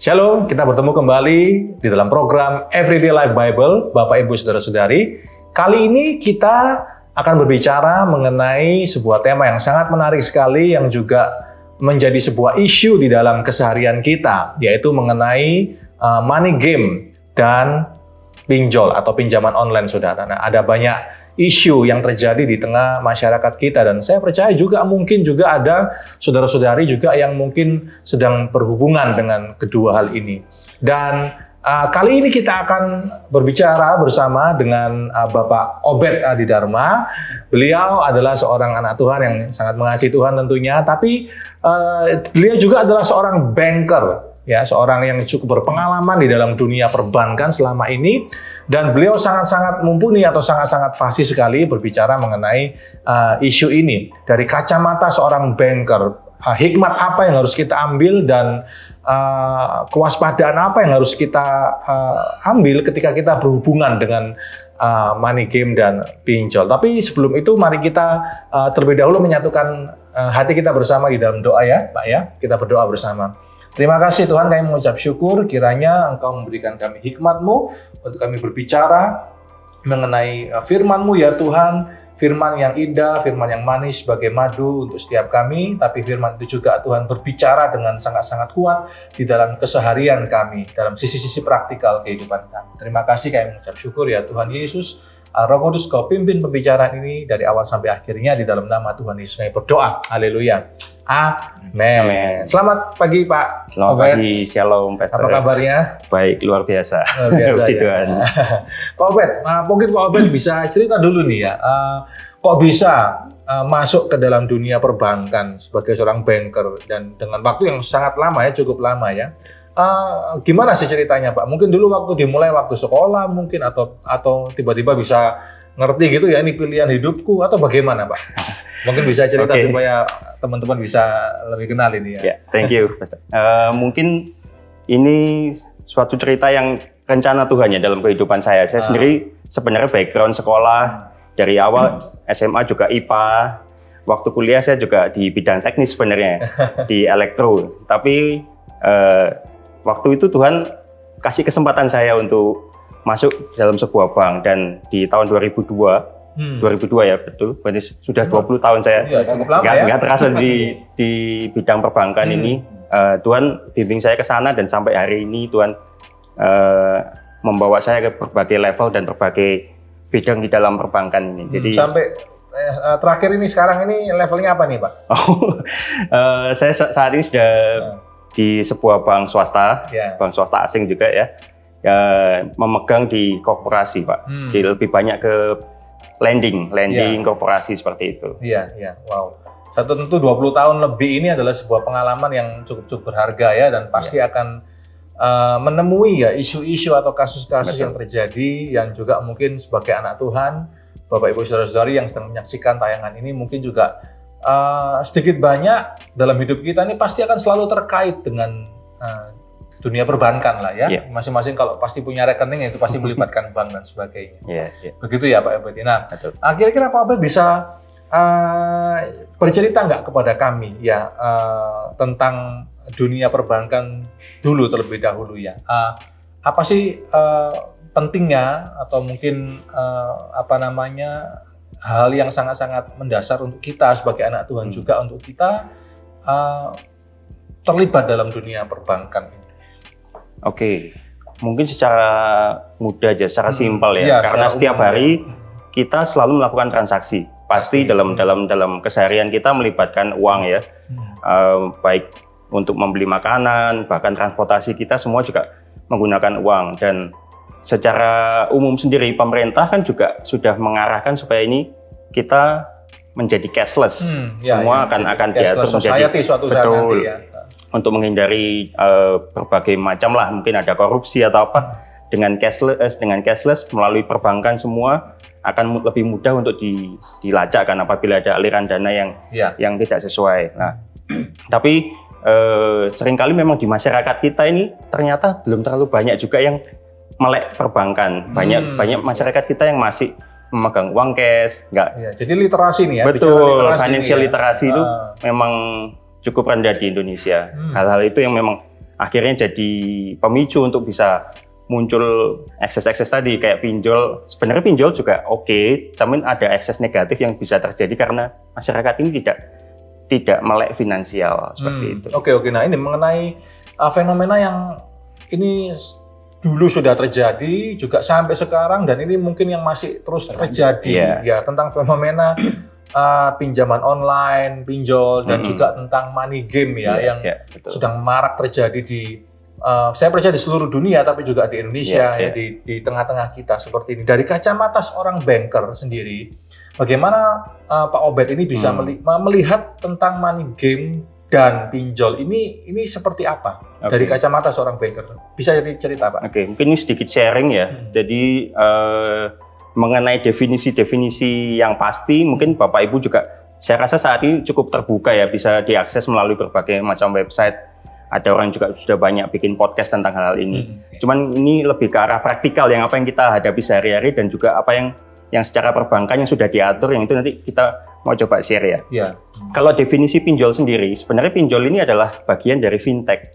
Shalom, kita bertemu kembali di dalam program Everyday Life Bible, Bapak Ibu Saudara-saudari. Kali ini kita akan berbicara mengenai sebuah tema yang sangat menarik sekali yang juga menjadi sebuah isu di dalam keseharian kita, yaitu mengenai money game dan pinjol atau pinjaman online, saudara. Nah, ada banyak isu yang terjadi di tengah masyarakat kita dan saya percaya juga mungkin juga ada saudara-saudari juga yang mungkin sedang berhubungan dengan kedua hal ini. Dan kali ini kita akan berbicara bersama dengan Bapak Obed Adidharma. Beliau adalah seorang anak Tuhan yang sangat mengasihi Tuhan tentunya, tapi beliau juga adalah seorang banker. Ya, seorang yang cukup berpengalaman di dalam dunia perbankan selama ini, dan beliau sangat-sangat mumpuni atau sangat-sangat fasih sekali berbicara mengenai isu ini dari kacamata seorang banker. Hikmat apa yang harus kita ambil dan kewaspadaan apa yang harus kita ambil ketika kita berhubungan dengan money game dan pinjol. Tapi sebelum itu mari kita terlebih dahulu menyatukan hati kita bersama di dalam doa ya, Pak ya. Kita berdoa bersama. Terima kasih Tuhan, kami mengucap syukur kiranya Engkau memberikan kami hikmat-Mu untuk kami berbicara mengenai firman-Mu ya Tuhan, firman yang indah, firman yang manis sebagai madu untuk setiap kami, tapi firman itu juga Tuhan berbicara dengan sangat-sangat kuat di dalam keseharian kami, dalam sisi-sisi praktikal kehidupan kami. Terima kasih kami mengucap syukur ya Tuhan Yesus. Roh Kudus, Kau pimpin pembicaraan ini dari awal sampai akhirnya di dalam nama Tuhan Yesus kami berdoa. Haleluya. Amin. Selamat pagi Pak. Selamat pagi, Shalom Pastor. Apa kabarnya? Baik, luar biasa. Luar biasa ya. Tuhan. Pak Obed, mungkin Pak Obed bisa cerita dulu nih ya. Kok bisa masuk ke dalam dunia perbankan sebagai seorang banker dan dengan waktu yang sangat lama ya, cukup lama ya. Gimana sih ceritanya Pak? Mungkin dulu waktu dimulai waktu sekolah mungkin atau tiba-tiba bisa ngerti gitu ya ini pilihan hidupku atau bagaimana Pak? Mungkin bisa cerita supaya teman-teman bisa lebih kenal ini ya. Yeah, thank you Pastor. Mungkin ini suatu cerita yang rencana Tuhan ya dalam kehidupan saya. Saya sendiri sebenarnya background sekolah dari awal SMA juga IPA. Waktu kuliah saya juga di bidang teknis sebenarnya di elektro. Tapi waktu itu Tuhan kasih kesempatan saya untuk masuk dalam sebuah bank dan di tahun 2002 ya betul, berarti sudah 20 tahun saya nggak terasa di bidang perbankan ini. Tuhan bimbing saya ke sana dan sampai hari ini Tuhan membawa saya ke berbagai level dan berbagai bidang di dalam perbankan ini. Jadi sampai terakhir ini sekarang ini levelnya apa nih Pak? Saya saat ini sudah di sebuah bank swasta, bank swasta asing juga ya, memegang di korporasi Pak. Jadi lebih banyak ke lending korporasi seperti itu. Iya. Wow. Satu tentu 20 tahun lebih ini adalah sebuah pengalaman yang cukup berharga ya dan pasti akan menemui ya isu-isu atau kasus-kasus yang terjadi yang juga mungkin sebagai anak Tuhan, Bapak Ibu Saudara-saudari yang sedang menyaksikan tayangan ini mungkin juga sedikit banyak dalam hidup kita ini pasti akan selalu terkait dengan dunia perbankan lah ya. Masing-masing kalau pasti punya rekening itu pasti melibatkan bank dan sebagainya. Begitu ya Pak Obed. Nah, kira-kira Pak Obed bisa bercerita nggak kepada kami ya tentang dunia perbankan dulu terlebih dahulu ya. Apa sih pentingnya atau mungkin hal yang sangat-sangat mendasar untuk kita sebagai anak Tuhan juga untuk kita terlibat dalam dunia perbankan ini? Oke, mungkin secara mudah aja, secara simpel ya, karena setiap hari kita selalu melakukan transaksi. Pasti dalam keseharian kita melibatkan uang ya, baik untuk membeli makanan, bahkan transportasi kita semua juga menggunakan uang. Dan secara umum sendiri pemerintah kan juga sudah mengarahkan supaya ini kita menjadi cashless. Semua akan diatur menjadi suatu saat betul. Nanti ya. Untuk menghindari berbagai macam lah, mungkin ada korupsi atau apa, dengan cashless melalui perbankan semua akan lebih mudah untuk dilacak kan apabila ada aliran dana yang tidak sesuai. Nah, tapi seringkali memang di masyarakat kita ini ternyata belum terlalu banyak juga yang melek perbankan. Banyak masyarakat kita yang masih memegang uang cash, jadi literasi nih ya. Betul, financial literasi itu memang cukup rendah di Indonesia. Hal-hal itu yang memang akhirnya jadi pemicu untuk bisa muncul ekses-ekses tadi kayak pinjol. Sebenarnya pinjol juga oke, tapi ada ekses negatif yang bisa terjadi karena masyarakat ini tidak melek finansial seperti itu. Oke. Nah ini mengenai fenomena yang ini dulu sudah terjadi juga sampai sekarang dan ini mungkin yang masih terus terjadi ya tentang fenomena pinjaman online, pinjol dan juga tentang money game yang sedang marak terjadi di saya percaya di seluruh dunia tapi juga di Indonesia di tengah-tengah kita seperti ini. Dari kacamata seorang banker sendiri, bagaimana Pak Obed ini bisa melihat tentang money game dan pinjol ini seperti apa dari kacamata seorang banker? Bisa cerita Pak? Oke, mungkin ini sedikit sharing ya. Jadi mengenai definisi-definisi yang pasti, mungkin Bapak Ibu juga saya rasa saat ini cukup terbuka ya, bisa diakses melalui berbagai macam website. Ada orang juga sudah banyak bikin podcast tentang hal ini. Cuman ini lebih ke arah praktikal yang apa yang kita hadapi sehari-hari dan juga apa yang secara perbankan yang sudah diatur, yang itu nanti kita mau coba share ya. Kalau definisi pinjol sendiri, sebenarnya pinjol ini adalah bagian dari fintech,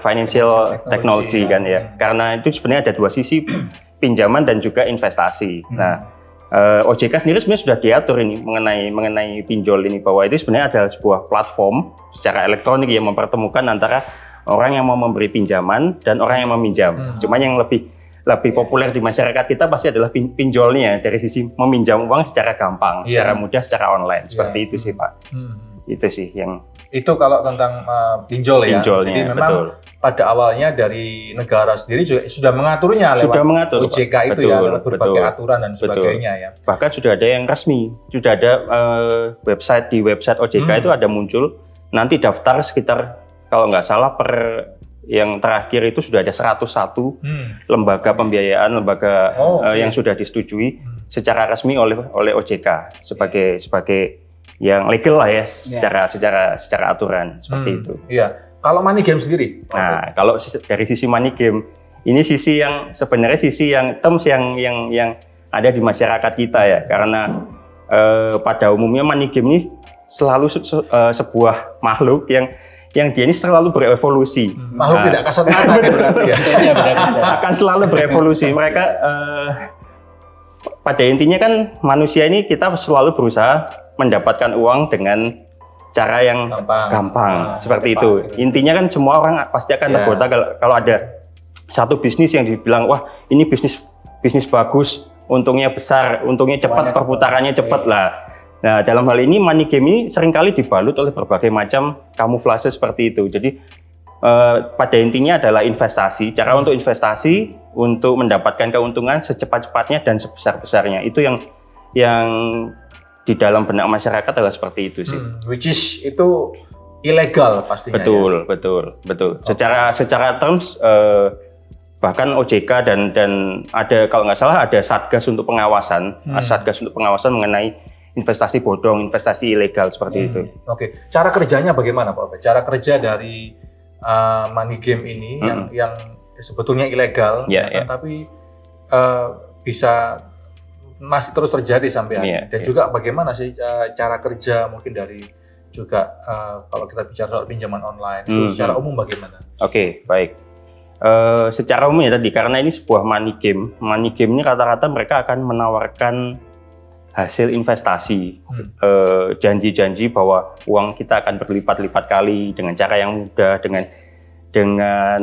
financial technology kan ya. Karena itu sebenarnya ada dua sisi, pinjaman dan juga investasi. Nah, OJK sendiri sebenarnya sudah diatur ini mengenai pinjol ini, bahwa itu sebenarnya adalah sebuah platform secara elektronik yang mempertemukan antara orang yang mau memberi pinjaman dan orang yang meminjam. Cuman yang lebih populer di masyarakat kita pasti adalah pinjolnya, dari sisi meminjam uang secara gampang, secara mudah, secara online. Seperti itu sih Pak. Itu sih yang itu kalau tentang pinjol ya. Pinjolnya, jadi memang pada awalnya dari negara sendiri juga sudah mengaturnya lewat OJK itu ya, lewat berbagai aturan dan sebagainya ya. Bahkan sudah ada yang resmi, sudah ada website OJK itu ada muncul, nanti daftar sekitar kalau nggak salah per yang terakhir itu sudah ada 101 lembaga pembiayaan, yang sudah disetujui secara resmi oleh OJK sebagai yang legal lah ya, secara aturan seperti itu. Iya. Kalau money game sendiri? Nah, kalau dari sisi money game, ini sisi yang sebenarnya terms yang ada di masyarakat kita ya, karena pada umumnya money game ini selalu sebuah makhluk yang dia ini selalu berevolusi. Makhluk tidak kasat mata berarti ya. Akan selalu berevolusi. Mereka pada intinya kan manusia ini kita selalu berusaha mendapatkan uang dengan cara yang gampang seperti itu. Intinya kan semua orang pasti akan tergoda kalau ada satu bisnis yang dibilang wah ini bisnis bagus, untungnya besar, untungnya cepat, perputarannya cepat lah. Nah, dalam hal ini money game ini seringkali dibalut oleh berbagai macam kamuflase seperti itu. Jadi pada intinya adalah investasi. Cara untuk investasi untuk mendapatkan keuntungan secepat-cepatnya dan sebesar-besarnya. Itu yang di dalam benak masyarakat adalah seperti itu sih. Which is itu ilegal pastinya. Betul. Secara terms bahkan OJK dan ada kalau nggak salah ada satgas untuk pengawasan, mengenai investasi bodong, investasi ilegal seperti itu. Oke. Cara kerjanya bagaimana Pak? Cara kerja dari money game ini yang sebetulnya ilegal, tapi bisa masih terus terjadi sampai hari. Dan juga bagaimana sih cara kerja mungkin dari juga kalau kita bicara soal pinjaman online itu secara umum bagaimana? Oke, baik. Secara umum ya tadi, karena ini sebuah money game ini rata-rata mereka akan menawarkan hasil investasi, janji-janji bahwa uang kita akan berlipat-lipat kali dengan cara yang mudah, dengan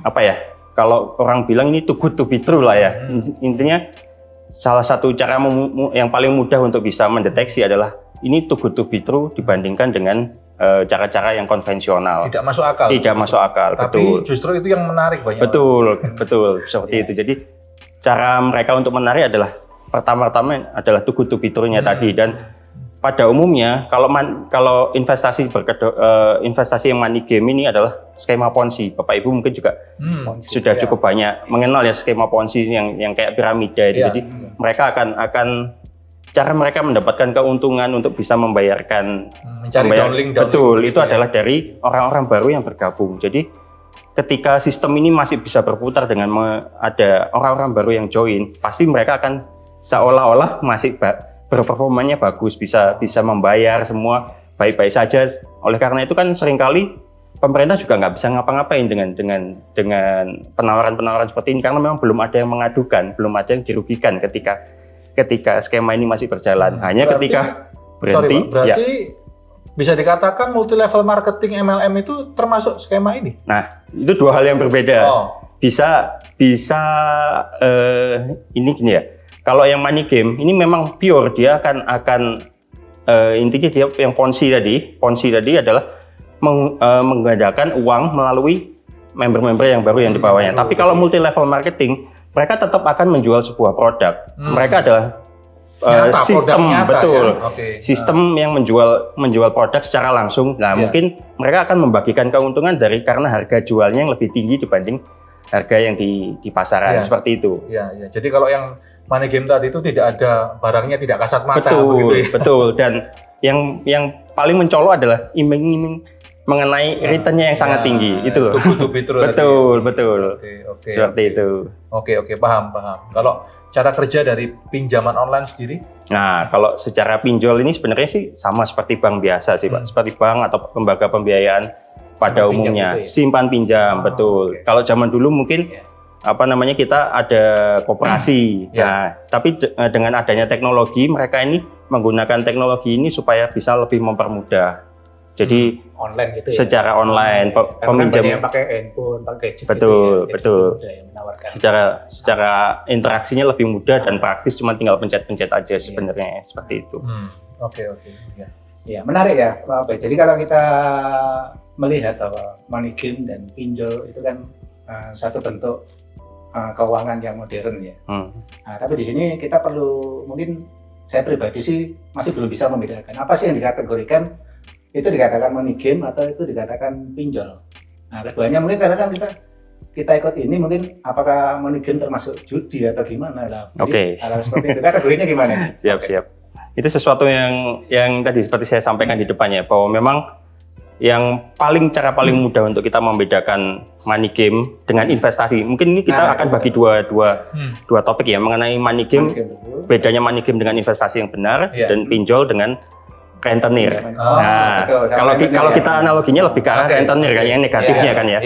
apa ya? Kalau orang bilang ini too good to be true lah ya. Intinya salah satu cara yang paling mudah untuk bisa mendeteksi adalah ini too good to be true dibandingkan dengan cara-cara yang konvensional. Tidak masuk akal. Tapi betul. Justru itu yang menarik banyak. Betul seperti itu. Jadi cara mereka untuk menarik adalah pertama-tama adalah too good to be true-nya tadi. Dan pada umumnya kalau investasi yang money game ini adalah skema Ponzi. Bapak Ibu mungkin juga sudah cukup banyak mengenal ya skema Ponzi yang kayak piramida itu. Jadi mereka akan cara mereka mendapatkan keuntungan untuk bisa membayarkan downlink. Betul, itu adalah dari orang-orang baru yang bergabung. Jadi ketika sistem ini masih bisa berputar dengan ada orang-orang baru yang join, pasti mereka akan seolah-olah masih berperformanya bagus, bisa membayar semua baik-baik saja. Oleh karena itu kan seringkali pemerintah juga nggak bisa ngapa-ngapain dengan penawaran-penawaran seperti ini karena memang belum ada yang mengadukan, belum ada yang dirugikan ketika skema ini masih berjalan. Hanya ketika berhenti, berarti bisa dikatakan multi level marketing MLM itu termasuk skema ini. Nah, itu dua hal yang berbeda. Bisa ini gini ya. Kalau yang money game ini memang pure, dia akan intinya dia yang Ponzi tadi adalah menggandakan uang melalui member-member yang baru yang dibawanya. Tapi kalau multi level marketing, mereka tetap akan menjual sebuah produk. Mereka adalah sistem sistem yang menjual produk secara langsung. Nah, mungkin mereka akan membagikan keuntungan karena harga jualnya yang lebih tinggi dibanding harga yang di pasaran seperti itu. Jadi kalau yang money game tadi itu tidak ada barangnya, tidak kasat mata, begitu ya. Betul. Dan yang paling mencolok adalah iming-iming mengenai returnnya yang sangat tinggi, itu loh. Betul. Seperti itu. Oke, paham. Kalau cara kerja dari pinjaman online sendiri? Nah, kalau secara pinjol ini sebenarnya sih sama seperti bank biasa sih, Pak. Seperti bank atau lembaga pembiayaan pada umumnya. Simpan pinjam, betul. Kalau zaman dulu mungkin kita ada koperasi. Nah, tapi dengan adanya teknologi, mereka ini menggunakan teknologi ini supaya bisa lebih mempermudah. Jadi online gitu ya. Secara online peminjam yang pakai handphone, pakai gadget. Betul. Yang menawarkan. Secara interaksinya lebih mudah dan praktis, cuma tinggal pencet-pencet aja sebenarnya seperti itu. Oke. Ya, menarik ya, Pak Abed. Jadi kalau kita melihat bahwa money game dan pinjol itu kan satu bentuk keuangan yang modern ya. Nah, tapi di sini kita perlu, mungkin saya pribadi sih masih belum bisa membedakan apa sih yang dikategorikan itu dikatakan money game atau itu dikatakan pinjol. Nah, keduanya mungkin karena kan kita ikut ini, mungkin apakah money game termasuk judi atau gimana lah. Hal seperti itu kategorinya gimana? Siap. Itu sesuatu yang tadi seperti saya sampaikan di depannya, bahwa memang yang cara paling mudah untuk kita membedakan money game dengan investasi. Mungkin ini kita akan bagi dua topik ya, mengenai money game, bedanya money game dengan investasi yang benar, dan pinjol dengan rentenir. Kalau kita analoginya lebih ke arah rentenir kan, yang negatifnya kan ya.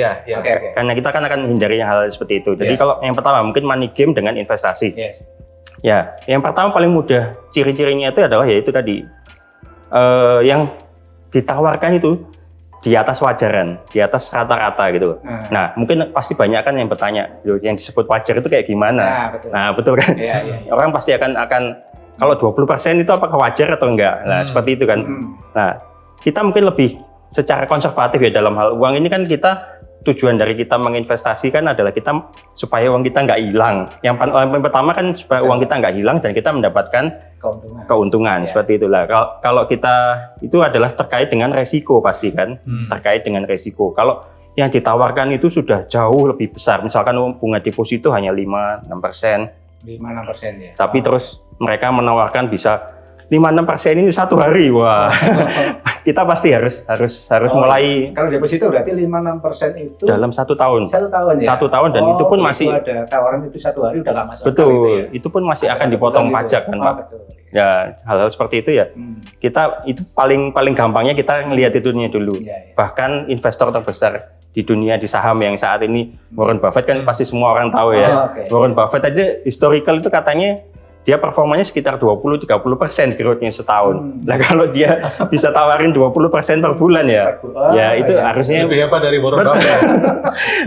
Karena kita akan hindari hal seperti itu. Jadi kalau yang pertama mungkin money game dengan investasi. Ya, yang pertama paling mudah ciri-cirinya itu adalah yaitu tadi yang ditawarkan itu di atas wajaran, di atas rata-rata gitu. Nah, mungkin pasti banyak kan yang bertanya, yang disebut wajar itu kayak gimana? Nah, betul kan? Orang pasti akan kalau 20% itu apakah wajar atau enggak? Nah, seperti itu kan. Nah, kita mungkin lebih secara konservatif ya dalam hal uang ini kan. Tujuan dari kita menginvestasikan adalah supaya uang kita nggak hilang. Yang pertama kan supaya uang kita nggak hilang dan kita mendapatkan keuntungan. Seperti itulah. Kalau kita itu adalah terkait dengan resiko pasti kan, terkait dengan resiko. Kalau yang ditawarkan itu sudah jauh lebih besar, misalkan bunga deposito hanya 5-6%. 5-6% ya. Tapi terus mereka menawarkan bisa 5-6% ini satu hari, wah. Kita pasti harus mulai. Kalau deposito berarti 5-6% itu dalam 1 tahun. 1 tahun ya. 1 tahun dan itu pun masih ada tawaran itu 1 hari udah lama sekali. Betul. Itu pun masih akan dipotong pajak kan, Pak. Ya, hal-hal seperti itu ya. Kita itu paling gampangnya kita ngelihat itunya dulu. Bahkan investor terbesar di dunia di saham yang saat ini Warren Buffett kan pasti semua orang tahu ya. Warren Buffett aja historical itu katanya dia performanya sekitar 20-30% growth-nya setahun. Nah, kalau dia bisa tawarin 20% per bulan ya, itu harusnya lebih hebat dari Warren Buffett.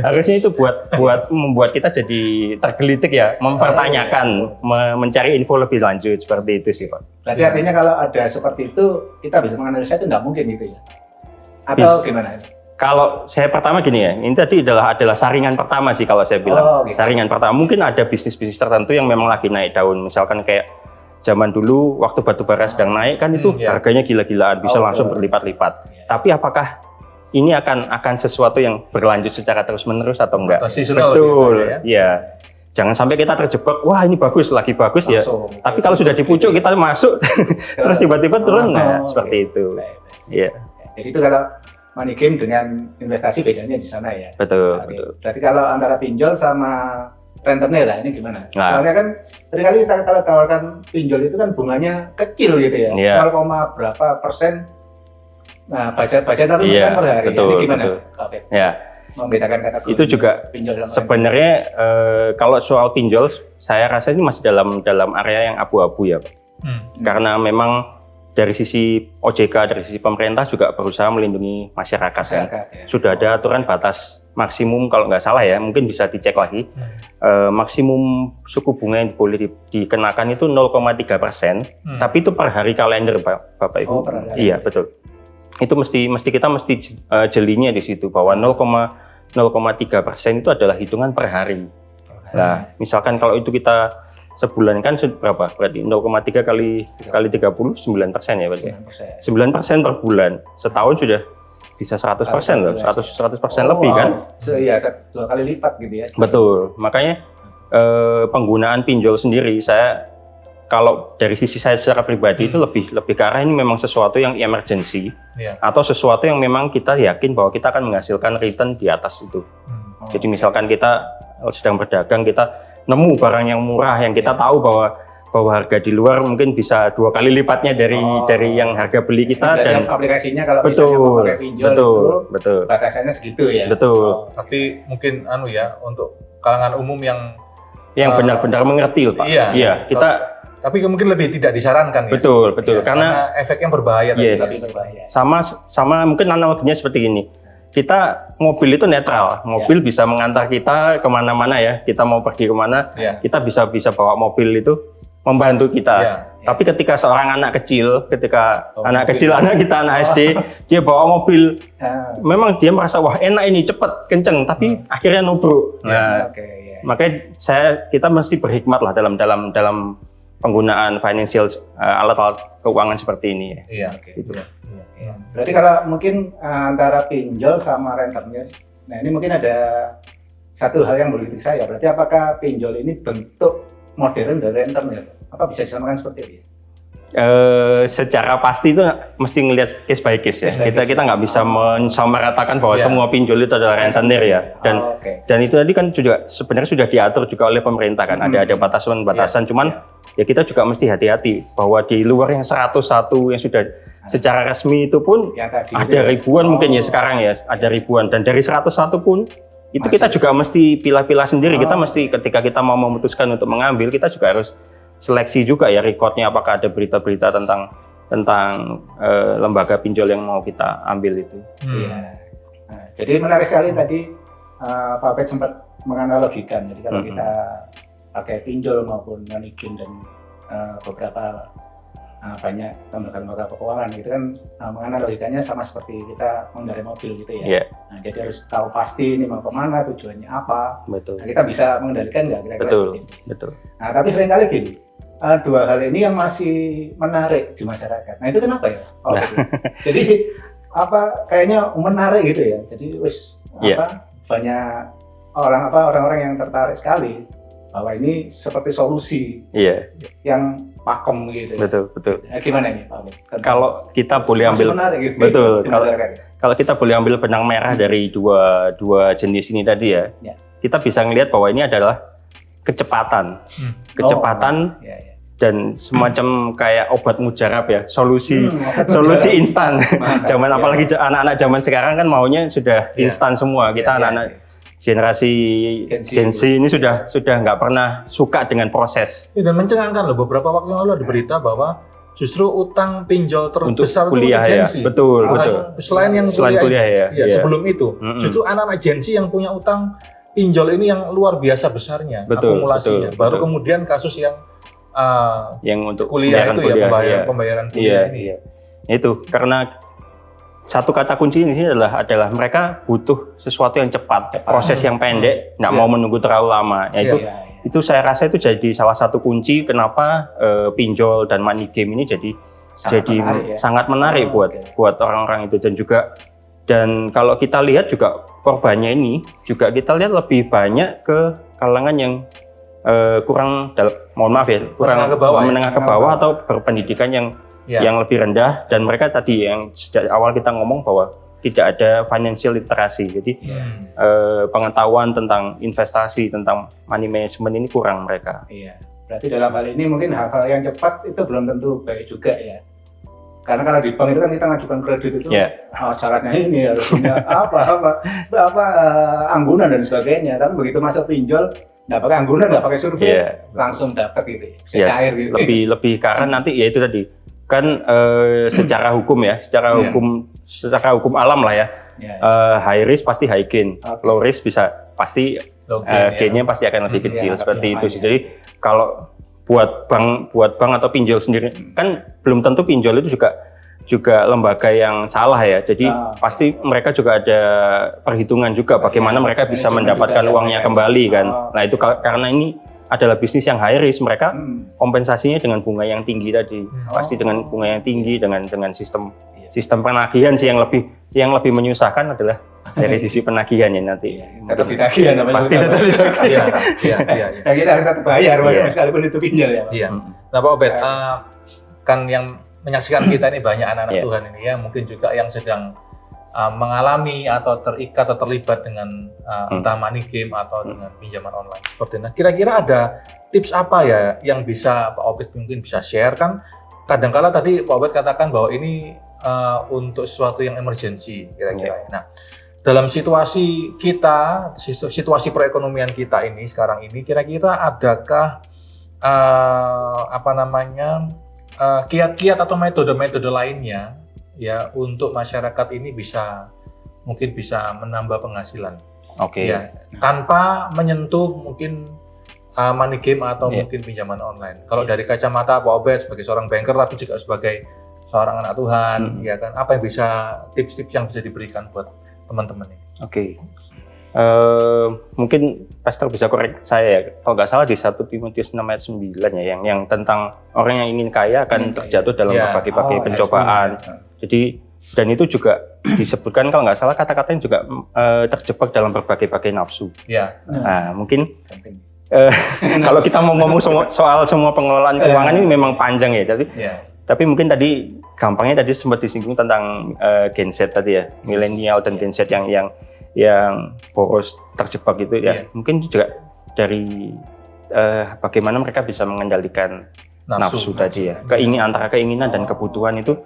Harusnya itu buat membuat kita jadi tergelitik ya, mempertanyakan, mencari info lebih lanjut seperti itu sih, Pak. Berarti artinya kalau ada seperti itu, kita bisa menganalisa itu nggak mungkin gitu ya? Atau gimana? Kalau saya pertama gini ya, ini tadi adalah saringan pertama sih kalau saya bilang. Saringan pertama, mungkin ada bisnis-bisnis tertentu yang memang lagi naik daun. Misalkan kayak zaman dulu waktu batu bara sedang naik kan itu harganya gila-gilaan, bisa langsung berlipat-lipat. Tapi apakah ini akan sesuatu yang berlanjut secara terus-menerus atau enggak? Betul, ya. Jangan sampai kita terjebak, wah ini bagus, lagi bagus ya. Tapi kalau sudah di pucuk kita masuk, terus tiba-tiba turun, seperti itu. Iya. Jadi itu kalau money game dengan investasi bedanya di sana ya. Betul. Berarti kalau antara pinjol sama rentenir lah ini gimana? Soalnya kan seringkali kita kalau tawarkan pinjol itu kan bunganya kecil gitu ya. 0, berapa persen Nah, baca tapi Iya, bukan per hari. betul, Ini gimana? betul. Oke. Ya, Membedakan kategori itu juga pinjol sama sebenarnya kalau soal pinjol, saya rasa ini masih dalam area yang abu-abu ya, Pak. Karena memang dari sisi OJK, dari sisi pemerintah juga berusaha melindungi masyarakat. Ya. Sudah ada aturan batas maksimum, kalau nggak salah ya, mungkin bisa dicek lagi. Maksimum suku bunga yang boleh dikenakan itu 0,3%, tapi itu per hari kalender, Bapak Ibu. Oh, per hari. Iya, betul. Itu kita mesti jelinya di situ bahwa 0,3% itu adalah hitungan per hari. Nah, misalkan kalau itu kita sebulan kan berapa? Berarti 0,3 kali 30 9% ya berarti. 9% per bulan. Setahun sudah bisa 100% loh, 100% lebih kan? Iya, 2 kali lipat gitu ya. Betul. Makanya penggunaan pinjol sendiri saya kalau dari sisi saya secara pribadi itu lebih ke arah ini memang sesuatu yang emergency atau sesuatu yang memang kita yakin bahwa kita akan menghasilkan return di atas itu. Jadi misalkan kita sedang berdagang, kita nemu barang yang murah yang kita tahu bahwa harga di luar mungkin bisa 2 kali lipatnya dari yang harga beli kita. Dan aplikasinya kalau betul, misalnya mau pakai pinjol betul. Batasannya segitu ya. Betul. Tapi mungkin untuk kalangan umum yang benar-benar mengerti, Pak. Iya, kita tapi mungkin lebih tidak disarankan ya. Betul. Ya, karena efeknya berbahaya. Yes. Lebih berbahaya. Sama mungkin analoginya seperti ini. Kita mobil itu netral, mobil bisa mengantar kita kemana-mana ya. Kita mau pergi kemana, kita bisa bawa mobil itu membantu kita. Tapi ketika seorang anak kecil, anak SD, dia bawa mobil, memang dia merasa wah enak ini, cepet, kenceng, tapi akhirnya nubruk. Makanya kita mesti berhikmat lah dalam penggunaan financial alat-alat keuangan seperti ini. Gitu. Berarti kalau mungkin antara pinjol sama rentenir, nah ini mungkin ada satu hal yang boleh saya. Berarti apakah pinjol ini bentuk modern dari rentenir? Apa bisa disamakan seperti itu? Secara pasti itu mesti ngelihat case by case ya. Kita nggak bisa mensamaratakan bahwa semua pinjol itu adalah rentenir ya. Dan itu tadi kan juga sebenarnya sudah diatur juga oleh pemerintah kan. Ada batasan-batasan. Cuman ya kita juga mesti hati-hati bahwa di luar yang 101 yang sudah secara resmi itu pun ada ribuan mungkin ya sekarang ya. Ada ribuan. Dan dari 101 pun itu kita juga mesti pilah-pilah sendiri. Kita mesti ketika kita mau memutuskan untuk mengambil, kita juga harus seleksi juga ya rekodnya, apakah ada berita-berita tentang lembaga pinjol yang mau kita ambil itu. Nah, jadi menarik sekali tadi Pak Pet sempat menganalogikan. Jadi kalau kita pakai pinjol maupun money-game dan beberapa banyak lembaga-lembaga keuangan gitu kan, menganalogikannya sama seperti kita mengendarai mobil gitu ya. Nah, jadi harus tahu pasti ini mau kemana, tujuannya apa. Betul. Nah, kita bisa mengendalikan nggak kira-kira seperti itu. Betul. Nah, tapi seringkali gini, dua hal ini yang masih menarik di masyarakat. Nah, itu kenapa ya? Jadi kayaknya menarik gitu ya. Jadi banyak orang-orang yang tertarik sekali bahwa ini seperti solusi yang pakem gitu. Betul. Nah, gimana ini Pak? Kalau kita boleh ambil gitu, betul. Kalau kita boleh ambil benang merah dari dua jenis ini tadi ya, kita bisa ngelihat bahwa ini adalah kecepatan, dan semacam kayak obat mujarab ya, solusi instan. Apalagi anak-anak zaman sekarang kan maunya sudah instan semua. Kita anak-anak generasi Gen Z ini sudah nggak pernah suka dengan proses. Dan mencengangkan loh, beberapa waktu yang lalu ada berita bahwa justru utang pinjol terbesar untuk kuliah itu Gen Z. Betul. Selain kuliah ya. Sebelum itu, justru anak-anak Gen Z yang punya utang pinjol ini yang luar biasa besarnya akumulasinya. Baru kemudian kasus yang untuk kuliah itu pembayaran kuliah ini. Itu karena satu kata kunci di sini adalah mereka butuh sesuatu yang cepat, proses yang pendek, nggak mau menunggu terlalu lama. Itu saya rasa itu jadi salah satu kunci kenapa pinjol dan money game ini jadi sangat menarik buat orang-orang itu. Dan kalau kita lihat juga korbannya ini juga kita lihat lebih banyak ke kalangan yang kurang menengah ke bawah atau berpendidikan yang lebih rendah, dan mereka tadi yang sejak awal kita ngomong bahwa tidak ada financial literasi, jadi pengetahuan tentang investasi, tentang money management ini kurang mereka. Iya, berarti dalam hal ini mungkin hal-hal yang cepat itu belum tentu baik juga ya, Karena kalau di bank itu kan kita ngajukan kredit itu syaratnya ini harus punya anggunan dan sebagainya. Tapi begitu masuk pinjol nggak pakai anggunan, nggak pakai survei, langsung dapat gitu, cair gitu. Lebih karena nanti ya itu tadi kan secara hukum ya, secara hukum alam lah ya. High risk pasti high gain, low risk bisa pasti gainnya pasti akan lebih kecil seperti itu sih. Jadi kalau buat bank atau pinjol sendiri kan belum tentu pinjol itu juga lembaga yang salah ya. Jadi pasti mereka juga ada perhitungan juga bagaimana mereka bisa mendapatkan uangnya kembali kan. Nah itu karena ini adalah bisnis yang high risk, mereka kompensasinya dengan bunga yang tinggi tadi. Pasti dengan bunga yang tinggi, dengan sistem penagihan sih yang lebih menyusahkan adalah dari sisi penagihannya nanti. Tetap ditagihan namanya. Pasti tetap ditagihan. Nah, kita harus tetap bayar sekalipun itu pinjol ya. Iya. Nah Pak Obed, kan yang menyaksikan kita ini banyak anak-anak Tuhan ini ya, mungkin juga yang sedang mengalami atau terikat atau terlibat dengan entah money game atau dengan pinjaman online seperti itu. Nah, kira-kira ada tips apa ya yang bisa Pak Obed mungkin bisa share? Kan kadang-kala tadi Pak Obed katakan bahwa ini untuk sesuatu yang emergency kira-kira. Nah, dalam situasi kita, situasi perekonomian kita ini sekarang ini, kira-kira adakah kiat-kiat atau metode-metode lainnya ya untuk masyarakat ini mungkin bisa menambah penghasilan, ya, tanpa menyentuh mungkin money game atau mungkin pinjaman online. Kalau dari kacamata Pak Obed sebagai seorang banker tapi juga sebagai seorang anak Tuhan, ya kan, apa yang bisa tips-tips yang bisa diberikan buat teman-teman ini? Mungkin Pastor bisa korek saya ya, kalau nggak salah di 1 Timotius 6 ayat 9 ya, yang tentang orang yang ingin kaya akan terjatuh dalam berbagai pencobaan. Jadi dan itu juga disebutkan kalau nggak salah kata-katanya juga terjebak dalam berbagai nafsu. Nah mungkin kalau kita mau ngomong soal semua pengelolaan keuangan ini memang panjang ya, tapi mungkin tadi gampangnya tadi sempat disinggung tentang Gen Z tadi ya, milenial dan Gen Z yang boros terjebak gitu ya. Mungkin juga dari bagaimana mereka bisa mengendalikan nafsu tadi ya. Antara keinginan dan kebutuhan itu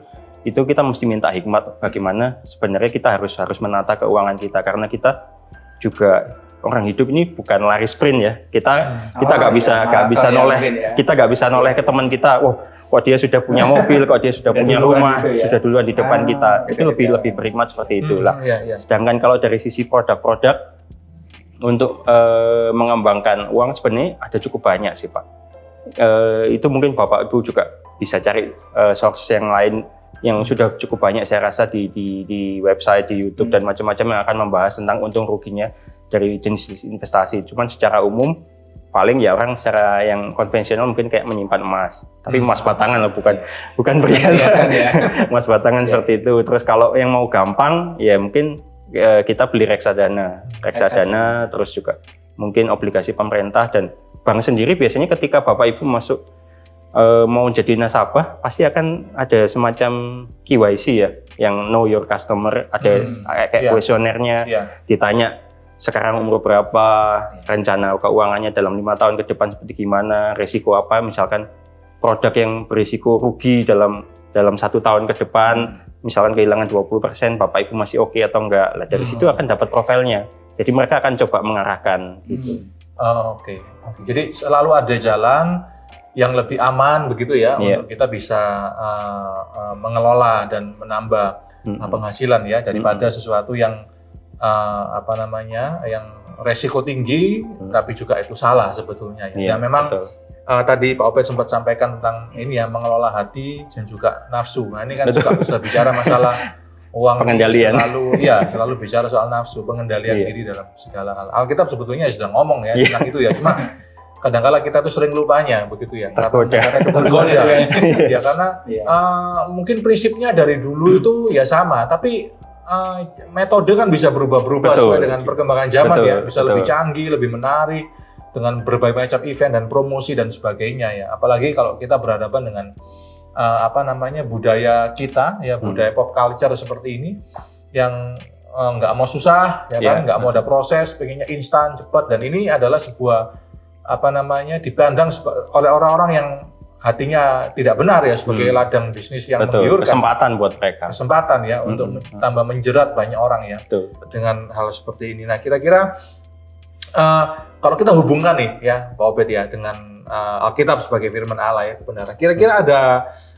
kita mesti minta hikmat bagaimana sebenarnya kita harus menata keuangan kita, karena kita juga orang hidup ini bukan lari sprint ya. Kita nggak bisa noleh ke teman kita. Kok dia sudah punya mobil, kok dia sudah punya rumah, sudah duluan di depan kita. Itu lebih berhikmat seperti itulah. Sedangkan kalau dari sisi produk-produk untuk mengembangkan uang sebenarnya ada cukup banyak sih Pak. Itu mungkin Bapak Ibu juga bisa cari source yang lain yang sudah cukup banyak saya rasa di website, di YouTube dan macam-macam yang akan membahas tentang untung ruginya dari jenis investasi. Cuman secara umum paling ya orang secara yang konvensional mungkin kayak menyimpan emas, tapi emas batangan loh, bukan perhiasan ya. Emas batangan seperti itu. Terus kalau yang mau gampang ya mungkin kita beli reksadana, terus juga mungkin obligasi pemerintah, dan bank sendiri biasanya ketika Bapak Ibu masuk mau jadi nasabah pasti akan ada semacam KYC ya, yang know your customer, ada kayak kuesionernya, ditanya sekarang umur berapa, rencana keuangannya dalam 5 tahun ke depan seperti gimana, resiko apa, misalkan produk yang berisiko rugi dalam 1 tahun ke depan, misalkan kehilangan 20%, Bapak Ibu masih oke atau enggak. Lah dari situ akan dapat profilnya. Jadi mereka akan coba mengarahkan gitu. Oke. Jadi selalu ada jalan yang lebih aman begitu ya, untuk kita bisa mengelola dan menambah penghasilan ya, daripada sesuatu yang yang resiko tinggi tapi juga itu salah sebetulnya ya. Memang tadi Pak Obed sempat sampaikan tentang ini ya, mengelola hati dan juga nafsu. Nah ini kan juga bisa bicara masalah uang, pengendalian. Selalu bicara soal nafsu, pengendalian diri dalam segala hal. Alkitab sebetulnya sudah ngomong ya tentang itu ya, cuma kadang-kala kita tuh sering lupanya begitu ya. Tergoda ya, karena mungkin prinsipnya dari dulu itu ya sama, tapi metode kan bisa berubah-berubah sesuai dengan perkembangan zaman ya, bisa lebih canggih, lebih menarik dengan berbagai macam event dan promosi dan sebagainya ya. Apalagi kalau kita berhadapan dengan budaya kita ya, budaya pop culture seperti ini yang nggak mau susah ya kan, nggak mau ada proses, pengennya instan, cepat, dan ini adalah sebuah dipandang oleh orang-orang yang hatinya tidak benar ya sebagai ladang bisnis yang Betul, menggiurkan. kesempatan buat mereka. Kesempatan ya untuk tambah menjerat banyak orang ya. Betul. Dengan hal seperti ini. Nah, kira-kira kalau kita hubungkan nih ya, Pak Obed ya, dengan Alkitab sebagai firman Allah ya, kebenaran. Kira-kira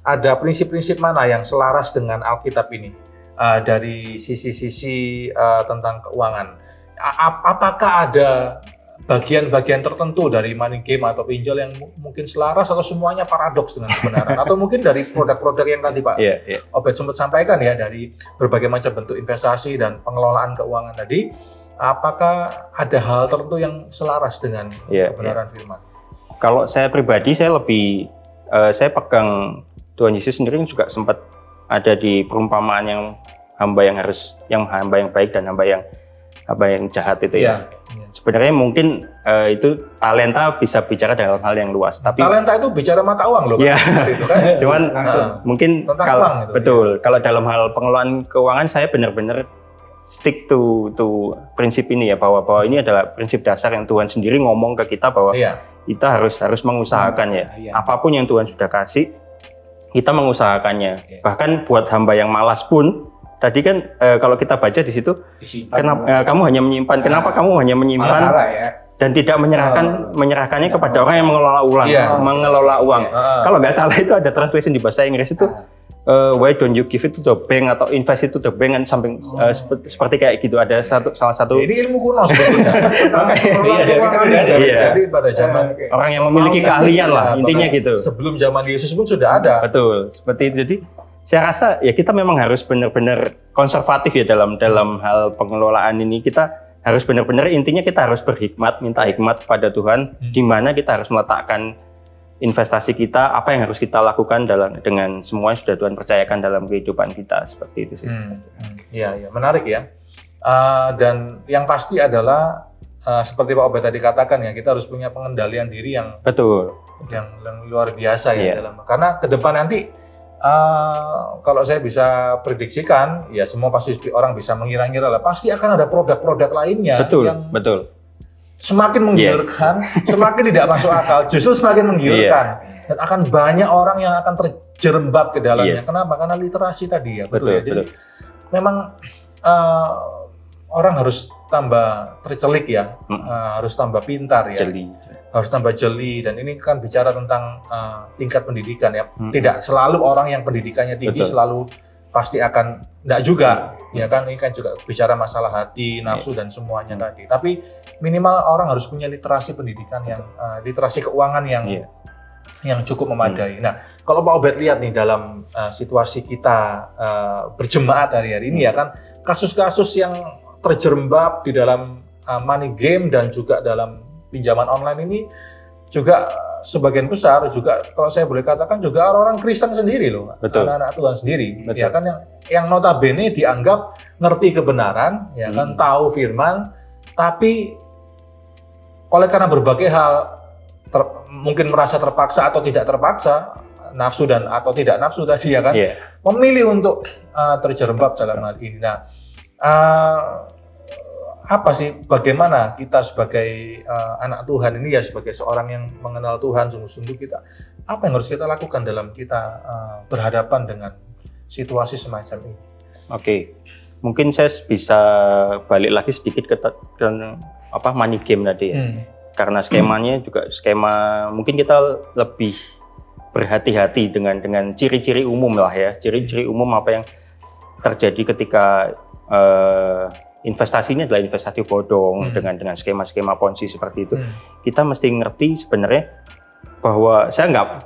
ada prinsip-prinsip mana yang selaras dengan Alkitab ini dari sisi-sisi tentang keuangan? Apakah ada bagian-bagian tertentu dari money game atau pinjol yang mungkin selaras atau semuanya paradoks dengan kebenaran? Atau mungkin dari produk-produk yang tadi Pak Obed sempat sampaikan ya, dari berbagai macam bentuk investasi dan pengelolaan keuangan tadi, apakah ada hal tertentu yang selaras dengan kebenaran firman? Kalau saya pribadi, saya lebih saya pegang Tuhan Yesus sendiri juga sempat ada di perumpamaan yang hamba yang baik dan hamba yang jahat itu ya. Sebenarnya mungkin itu talenta bisa bicara dalam hal yang luas, tapi talenta itu bicara mata uang loh. Ya. Itu kan. Cuman mungkin kalau itu, betul kalau dalam hal pengelolaan keuangan saya benar-benar stick to prinsip ini ya, bahwa ini adalah prinsip dasar yang Tuhan sendiri ngomong ke kita bahwa kita harus mengusahakan ya. Apapun yang Tuhan sudah kasih, kita mengusahakannya. Bahkan buat hamba yang malas pun, tadi kan kalau kita baca di situ, kenapa kamu hanya menyimpan? Kenapa kamu hanya menyimpan dan tidak menyerahkannya kepada orang yang mengelola uang? Kalau nggak salah itu ada translation di bahasa Inggris itu, why don't you give it to the bank atau invest it to the bank, and something seperti kayak gitu. Ada salah satu. Ini ilmu kuno sebetulnya. Jadi pada zaman orang yang memiliki keahlian lah intinya gitu. Sebelum zaman Yesus pun sudah ada. Betul, seperti itu. Jadi saya rasa ya kita memang harus benar-benar konservatif ya dalam hal pengelolaan ini. Kita harus benar-benar, intinya kita harus berhikmat, minta hikmat pada Tuhan, di mana kita harus meletakkan investasi kita, apa yang harus kita lakukan dengan semua yang sudah Tuhan percayakan dalam kehidupan kita, seperti itu sih. Iya, menarik ya. Dan yang pasti adalah seperti Pak Obed tadi katakan ya, kita harus punya pengendalian diri yang betul, yang luar biasa ya karena ke depan nanti kalau saya bisa prediksikan ya, semua pasti orang bisa mengira-ngira lah, pasti akan ada produk-produk lainnya yang semakin menggiurkan, semakin tidak masuk akal, justru semakin menggiurkan, dan akan banyak orang yang akan terjerembab ke dalamnya. Kenapa? Karena literasi tadi ya, betul ya. Jadi memang orang harus tambah tercelik ya, harus tambah pintar ya, harus tambah jeli, dan ini kan bicara tentang tingkat pendidikan ya. Tidak selalu orang yang pendidikannya tinggi selalu pasti akan, enggak juga ya kan, ini kan juga bicara masalah hati, nafsu dan semuanya tadi. Tapi minimal orang harus punya literasi pendidikan yang literasi keuangan yang cukup memadai. Nah, kalau Pak Obed lihat nih dalam situasi kita berjemaat hari-hari ini ya kan, kasus-kasus yang terjerembab di dalam money game dan juga dalam pinjaman online ini juga sebagian besar juga, kalau saya boleh katakan, juga orang-orang Kristen sendiri loh, anak-anak Tuhan sendiri, ya kan, yang notabene dianggap ngerti kebenaran, ya kan, tahu firman, tapi oleh karena berbagai hal mungkin merasa terpaksa atau tidak terpaksa, nafsu dan atau tidak nafsu tadi ya kan, memilih untuk terjerembab dalam hal ini. Nah, apa sih, bagaimana kita sebagai anak Tuhan ini ya, sebagai seorang yang mengenal Tuhan sungguh-sungguh, kita apa yang harus kita lakukan dalam kita berhadapan dengan situasi semacam ini? Oke, mungkin saya bisa balik lagi sedikit ke money game tadi ya. Karena skemanya juga skema, mungkin kita lebih berhati-hati dengan ciri-ciri umum lah ya, ciri-ciri umum apa yang terjadi ketika investasinya adalah investasi bodong dengan skema-skema ponzi seperti itu. Kita mesti ngerti sebenarnya bahwa